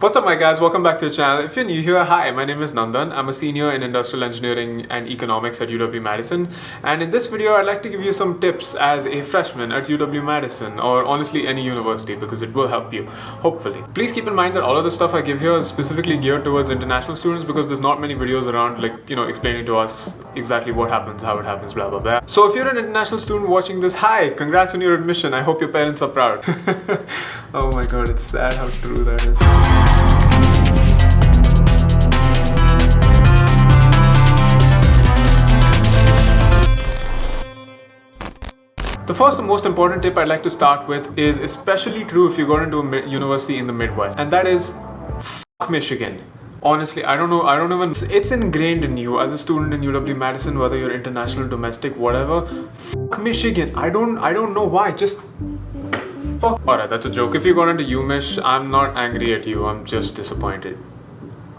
What's up my guys, welcome back to the channel. If you're new here, hi, my name is Nandan. I'm a senior in industrial engineering and economics at UW-Madison, and in this video I'd like to give you some tips as a freshman at UW-Madison, or honestly any university, because it will help you, hopefully. Please keep in mind that all of the stuff I give here is specifically geared towards international students because there's not many videos around explaining to us exactly what happens, how it happens, blah blah blah. So if you're an international student watching this, hi, congrats on your admission. I hope your parents are proud. Oh my god, it's sad how true that is. The first and most important tip I'd like to start with is especially true if you got into a university in the Midwest, and that is fuck Michigan. Honestly, I don't know, it's ingrained in you as a student in UW-Madison, whether you're international, domestic, whatever. Fuck Michigan. I don't know why, just fuck. Alright, that's a joke. If you got into UMich, I'm not angry at you, I'm just disappointed.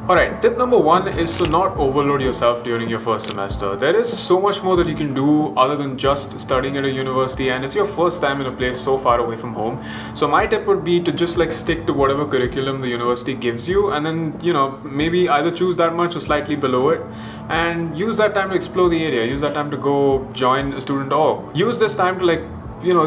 Alright, tip number one is to not overload yourself during your first semester. There is so much more that you can do other than just studying at a university, and it's your first time in a place so far away from home. So my tip would be to just stick to whatever curriculum the university gives you, and then maybe either choose that much or slightly below it, and use that time to explore the area, use that time to go join a student org. Use this time to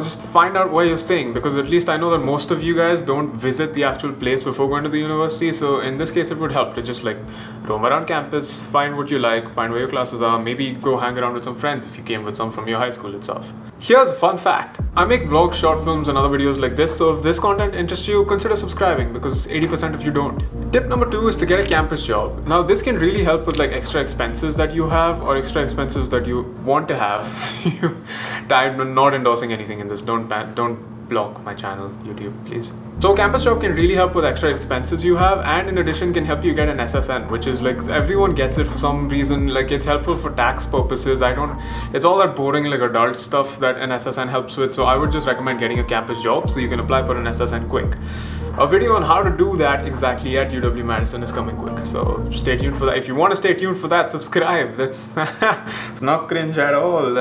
just find out where you're staying, because at least I know that most of you guys don't visit the actual place before going to the university. So in this case it would help to just roam around campus, find what you like, find where your classes are, maybe go hang around with some friends if you came with some from your high school itself. Here's a fun fact. I make vlogs, short films and other videos like this, so if this content interests you, consider subscribing, because 80% of you don't. Tip number two is to get a campus job. Now this can really help with extra expenses that you have, or extra expenses that you want to have. I'm not endorsing anything in this. Don't block my channel, YouTube, please. So campus job can really help with extra expenses you have, and in addition can help you get an SSN, which is everyone gets it for some reason. It's helpful for tax purposes. It's all that boring adult stuff that an SSN helps with. So I would just recommend getting a campus job so you can apply for an SSN quick. A video on how to do that exactly at UW-Madison is coming quick, so stay tuned for that. If you want to stay tuned for that, subscribe. That's it's not cringe at all.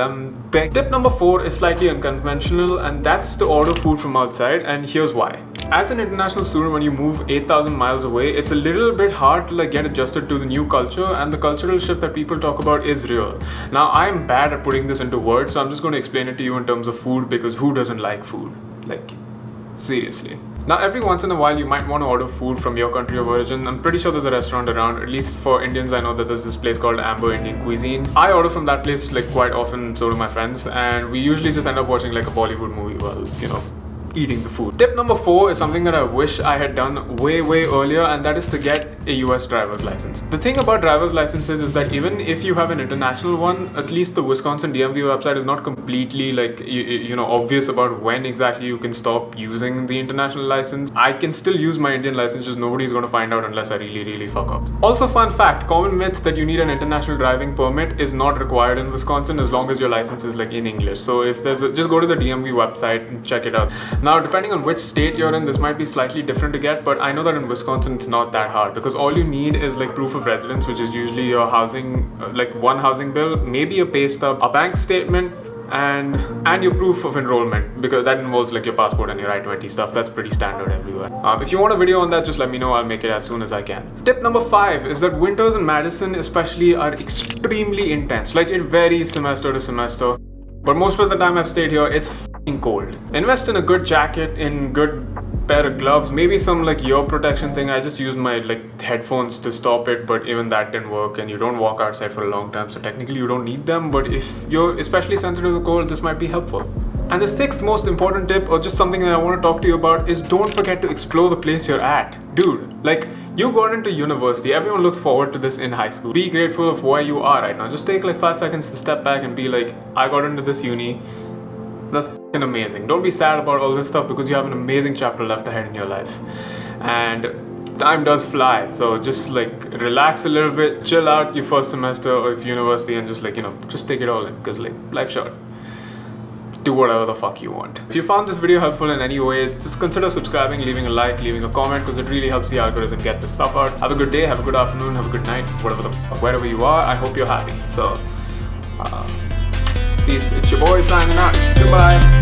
Tip number four is slightly unconventional, and that's to order food from outside, and here's why. As an international student, when you move 8,000 miles away, it's a little bit hard to get adjusted to the new culture, and the cultural shift that people talk about is real. Now, I'm bad at putting this into words, so I'm just going to explain it to you in terms of food, because who doesn't like food? Seriously. Now every once in a while you might want to order food from your country of origin. I'm pretty sure there's a restaurant around, at least for Indians I know that there's this place called Amber Indian Cuisine. I order from that place quite often, so do my friends, and we usually just end up watching a Bollywood movie while, eating the food. Tip number four is something that I wish I had done way earlier, and that is to get a US driver's license. The thing about driver's licenses is that even if you have an international one, at least the Wisconsin DMV website is not completely obvious about when exactly you can stop using the international license. I can still use my Indian license, just nobody's going to find out unless I really fuck up. Also, fun fact, common myth that you need an international driving permit is not required in Wisconsin as long as your license is in English. So if just go to the DMV website and check it out. Now, depending on which state you're in, this might be slightly different to get, but I know that in Wisconsin it's not that hard, because all you need is proof of residence, which is usually your housing, one housing bill, maybe a pay stub, a bank statement, and your proof of enrollment, because that involves your passport and your I-20 stuff. That's pretty standard everywhere. If you want a video on that, just let me know. I'll make it as soon as I can. Tip number five is that winters in Madison especially are extremely intense. It varies semester to semester, but most of the time I've stayed here, it's f***ing cold. Invest in a good jacket, in good pair of gloves, maybe some ear protection thing. I just used my headphones to stop it, but even that didn't work, and you don't walk outside for a long time, so technically you don't need them, but if you're especially sensitive to cold, this might be helpful. And the sixth most important tip, or just something that I want to talk to you about, is don't forget to explore the place you're at. Dude, you got into university, everyone looks forward to this in high school. Be grateful of where you are right now. Just take 5 seconds to step back and be I got into this uni. That's f***ing amazing. Don't be sad about all this stuff, because you have an amazing chapter left ahead in your life. And time does fly, so just relax a little bit, chill out your first semester of university, and just just take it all in, because life's short. Do whatever the fuck you want. If you found this video helpful in any way, just consider subscribing, leaving a like, leaving a comment, because it really helps the algorithm get this stuff out. Have a good day, have a good afternoon, have a good night, whatever the fuck, wherever you are. I hope you're happy. So peace. It's your boy signing out. Goodbye.